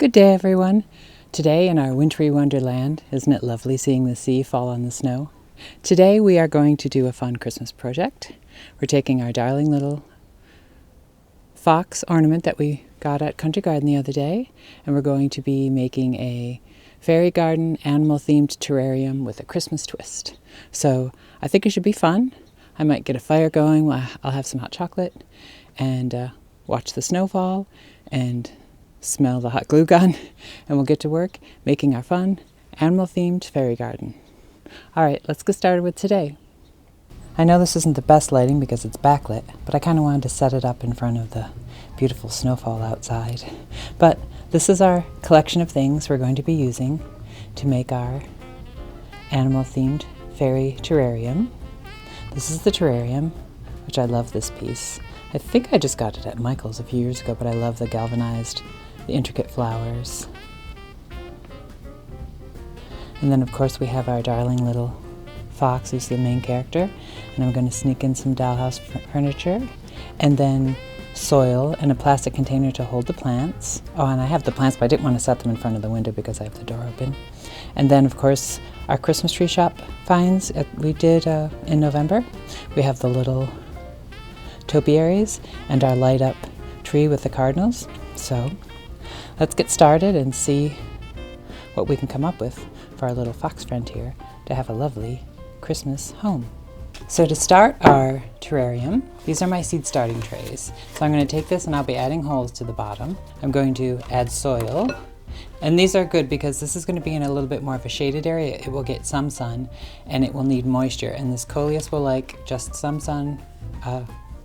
Good day, everyone. Today in our wintry wonderland, isn't it lovely seeing the sea fall on the snow? Today we are going to do a fun Christmas project. We're taking our darling little fox ornament that we got at Country Garden the other day, and we're going to be making a fairy garden animal-themed terrarium with a Christmas twist. So I think it should be fun. I might get a fire going. I'll have some hot chocolate and watch the snow fall and smell the hot glue gun, and we'll get to work making our fun animal-themed fairy garden. All right, let's get started with today. I know this isn't the best lighting because it's backlit, but I kind of wanted to set it up in front of the beautiful snowfall outside. But this is our collection of things we're going to be using to make our animal-themed fairy terrarium. This is the terrarium, which I love this piece. I think I just got it at Michael's a few years ago, but I love the galvanized, the intricate flowers. And then of course we have our darling little fox, who's the main character, and I'm going to sneak in some dollhouse furniture, and then soil and a plastic container to hold the plants. Oh, and I have the plants, but I didn't want to set them in front of the window because I have the door open. And then of course our Christmas tree shop finds we did in November. We have the little topiaries and our light up tree with the cardinals. So let's get started and see what we can come up with for our little fox friend here to have a lovely Christmas home. So to start our terrarium, these are my seed starting trays. So I'm going to take this and I'll be adding holes to the bottom. I'm going to add soil. And these are good because this is going to be in a little bit more of a shaded area. It will get some sun and it will need moisture. And this coleus will like just some sun,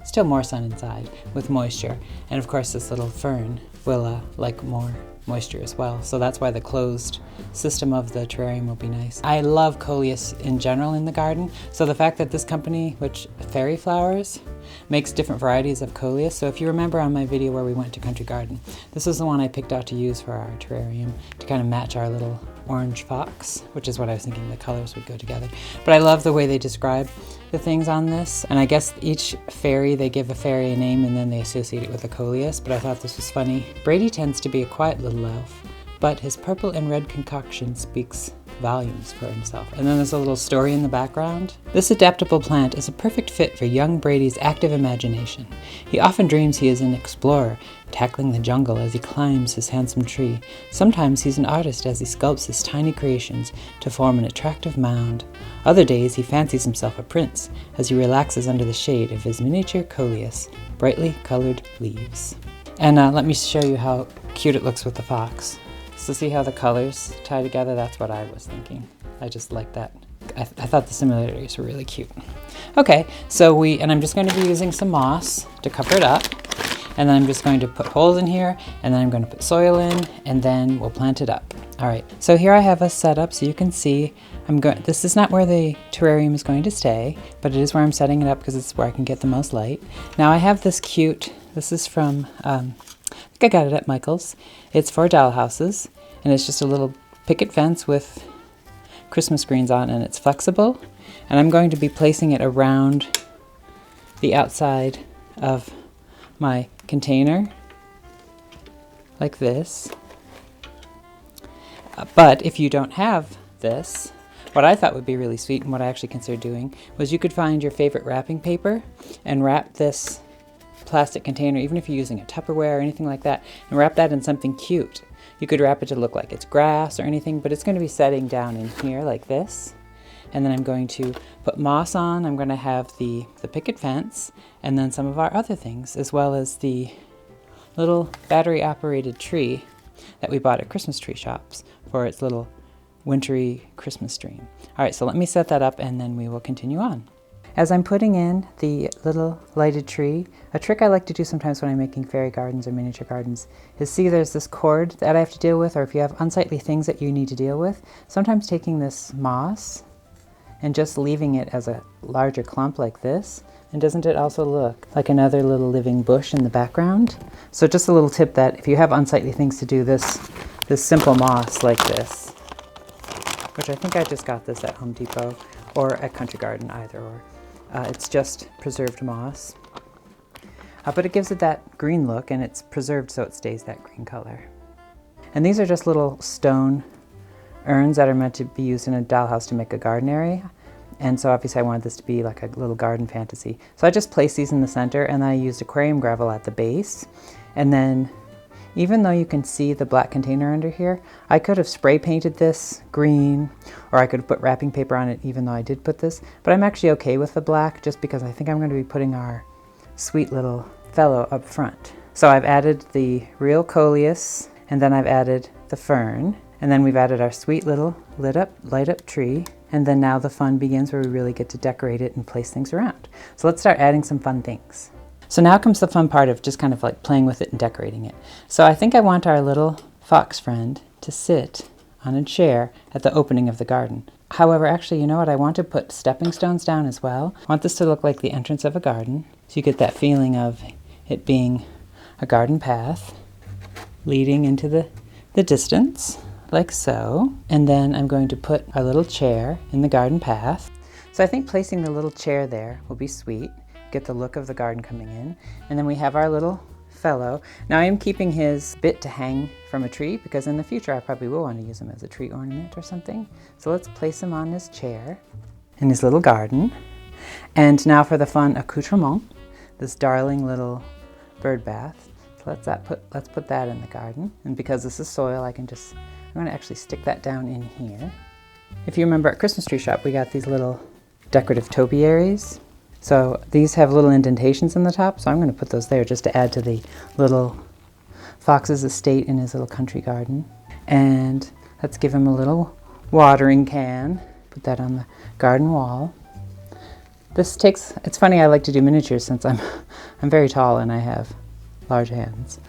still more sun inside with moisture. And of course this little fern will like more moisture as well. So that's why the closed system of the terrarium will be nice. I love coleus in general in the garden. So the fact that this company, which Fairy Flowers, makes different varieties of coleus. So if you remember on my video where we went to Country Garden, this was the one I picked out to use for our terrarium to kind of match our little orange fox, which is what I was thinking the colors would go together. But I love the way they describe the things on this. And I guess each fairy, they give a fairy a name and then they associate it with a coleus. But I thought this was funny. Brady tends to be a quiet little elf, but his purple and red concoction speaks volumes for himself. And then there's a little story in the background. This adaptable plant is a perfect fit for young Brady's active imagination. He often dreams he is an explorer, tackling the jungle as he climbs his handsome tree. Sometimes he's an artist as he sculpts his tiny creations to form an attractive mound. Other days he fancies himself a prince as he relaxes under the shade of his miniature coleus, brightly colored leaves. And let me show you how cute it looks with the fox. So see how the colors tie together? That's what I was thinking. I just like that. I thought the similarities were really cute. Okay, so and I'm just going to be using some moss to cover it up. And then I'm just going to put holes in here, and then I'm going to put soil in, and then we'll plant it up. All right, so here I have us set up so you can see. This is not where the terrarium is going to stay, but it is where I'm setting it up because it's where I can get the most light. Now I have this this is from, I think I got it at Michael's. It's for dollhouses, and it's just a little picket fence with Christmas greens on, and it's flexible. And I'm going to be placing it around the outside of my container, like this. But if you don't have this, what I thought would be really sweet and what I actually considered doing was you could find your favorite wrapping paper and wrap this plastic container, even if you're using a Tupperware or anything like that, and wrap that in something cute. You could wrap it to look like it's grass or anything, but it's going to be setting down in here like this. And then I'm going to put moss on. I'm going to have the picket fence and then some of our other things, as well as the little battery operated tree that we bought at Christmas tree shops for its little wintry Christmas dream. All right, so let me set that up and then we will continue on. As I'm putting in the little lighted tree, a trick I like to do sometimes when I'm making fairy gardens or miniature gardens is see there's this cord that I have to deal with, or if you have unsightly things that you need to deal with, sometimes taking this moss and just leaving it as a larger clump like this, and doesn't it also look like another little living bush in the background? So just a little tip that if you have unsightly things to do, this simple moss like this, which I think I just got this at Home Depot or at Country Garden, either or. It's just preserved moss. But it gives it that green look, and it's preserved so it stays that green color. And these are just little stone urns that are meant to be used in a dollhouse to make a garden area. And so obviously I wanted this to be like a little garden fantasy. So I just placed these in the center, and then I used aquarium gravel at the base. And then even though you can see the black container under here, I could have spray painted this green, or I could have put wrapping paper on it even though I did put this. But I'm actually okay with the black just because I think I'm going to be putting our sweet little fellow up front. So I've added the real coleus, and then I've added the fern, and then we've added our sweet little light up tree. And then now the fun begins, where we really get to decorate it and place things around. So let's start adding some fun things. So now comes the fun part of just kind of like playing with it and decorating it. So I think I want our little fox friend to sit on a chair at the opening of the garden. However, actually, you know what? I want to put stepping stones down as well. I want this to look like the entrance of a garden. So you get that feeling of it being a garden path leading into the distance, like so. And then I'm going to put our little chair in the garden path. So I think placing the little chair there will be sweet. Get the look of the garden coming in. And then we have our little fellow. Now I am keeping his bit to hang from a tree because in the future I probably will want to use him as a tree ornament or something. So let's place him on his chair in his little garden. And now for the fun accoutrement, this darling little bird bath. So let's put that in the garden. And because this is soil, I'm going to actually stick that down in here. If you remember at Christmas tree shop, we got these little decorative topiaries. So these have little indentations in the top, so I'm going to put those there just to add to the little fox's estate in his little country garden. And let's give him a little watering can. Put that on the garden wall. It's funny, I like to do miniatures since I'm very tall and I have large hands.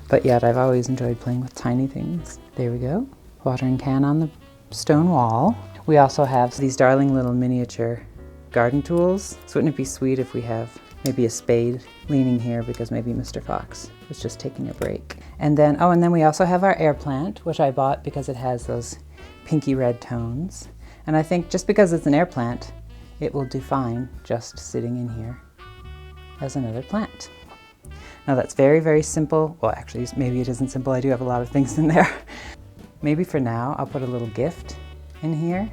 But yet I've always enjoyed playing with tiny things. There we go. Watering can on the stone wall. We also have these darling little miniature garden tools. So wouldn't it be sweet if we have maybe a spade leaning here because maybe Mr. Fox was just taking a break. And then we also have our air plant, which I bought because it has those pinky red tones. And I think just because it's an air plant, it will do fine just sitting in here as another plant. Now that's very, very simple. Well, actually, maybe it isn't simple. I do have a lot of things in there. Maybe for now, I'll put a little gift in here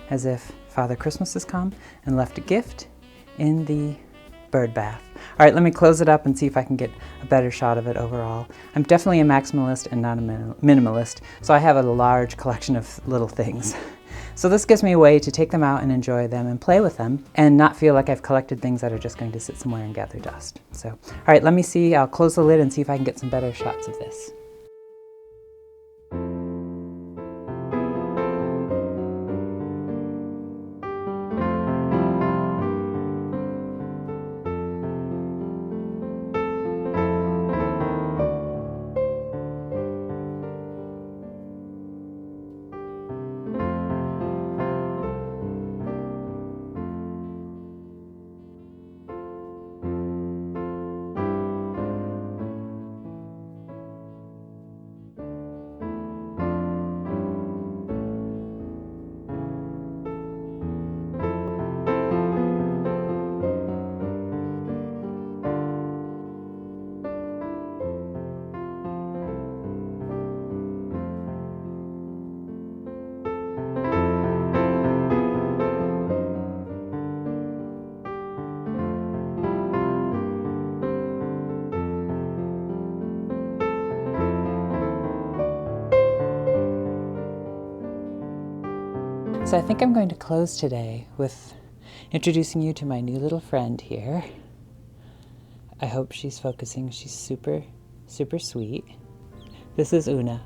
as if Father Christmas has come and left a gift in the bird bath. All right, let me close it up and see if I can get a better shot of it overall. I'm definitely a maximalist and not a minimalist, so I have a large collection of little things. So this gives me a way to take them out and enjoy them and play with them and not feel like I've collected things that are just going to sit somewhere and gather dust. So, all right, let me see. I'll close the lid and see if I can get some better shots of this. So I think I'm going to close today with introducing you to my new little friend here. I hope she's focusing. She's super, super sweet. This is Oona,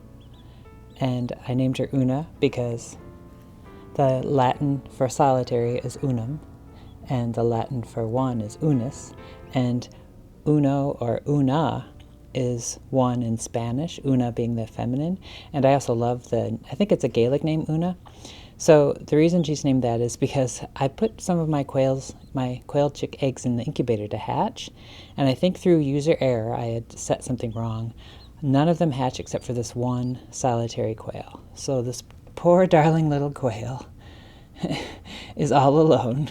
and I named her Oona because the Latin for solitary is unum, and the Latin for one is unus, and uno or una is one in Spanish, Oona being the feminine. And I also love I think it's a Gaelic name, Oona. So the reason she's named that is because I put some of my quail chick eggs in the incubator to hatch, and I think through user error I had set something wrong. None of them hatch except for this one solitary quail. So this poor darling little quail is all alone.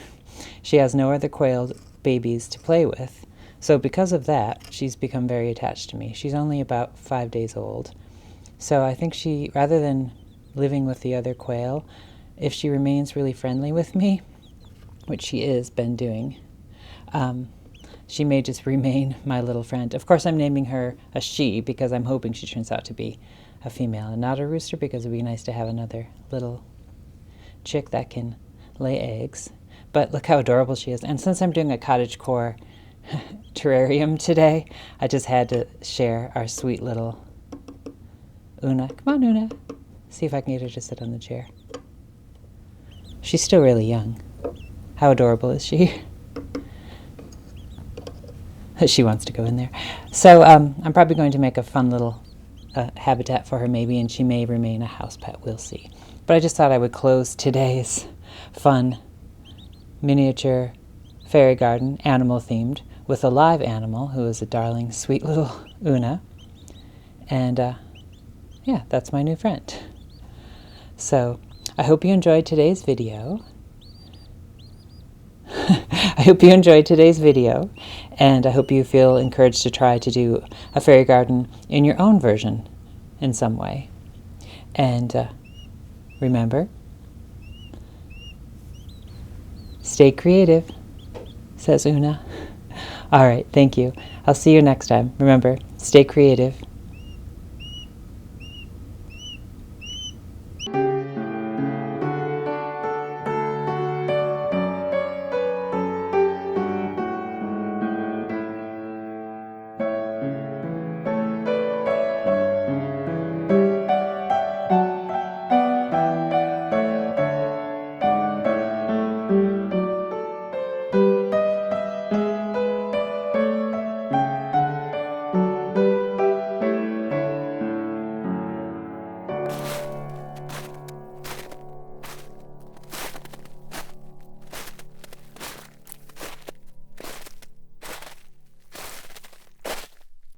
She has no other quail babies to play with. So because of that, she's become very attached to me. She's only about 5 days old. So I think she, rather than living with the other quail, if she remains really friendly with me, which she is been doing, she may just remain my little friend. Of course, I'm naming her a she because I'm hoping she turns out to be a female and not a rooster, because it would be nice to have another little chick that can lay eggs. But look how adorable she is. And since I'm doing a cottagecore terrarium today, I just had to share our sweet little Oona. Come on, Oona. See if I can get her to sit on the chair. She's still really young. How adorable is she? She wants to go in there. So I'm probably going to make a fun little habitat for her maybe, and she may remain a house pet. We'll see. But I just thought I would close today's fun miniature fairy garden, animal themed, with a live animal who is a darling, sweet little Oona. And yeah, that's my new friend. So I hope you enjoyed today's video. I hope you enjoyed today's video, and I hope you feel encouraged to try to do a fairy garden in your own version in some way. And remember, stay creative, says Oona. All right, thank you. I'll see you next time. Remember, stay creative.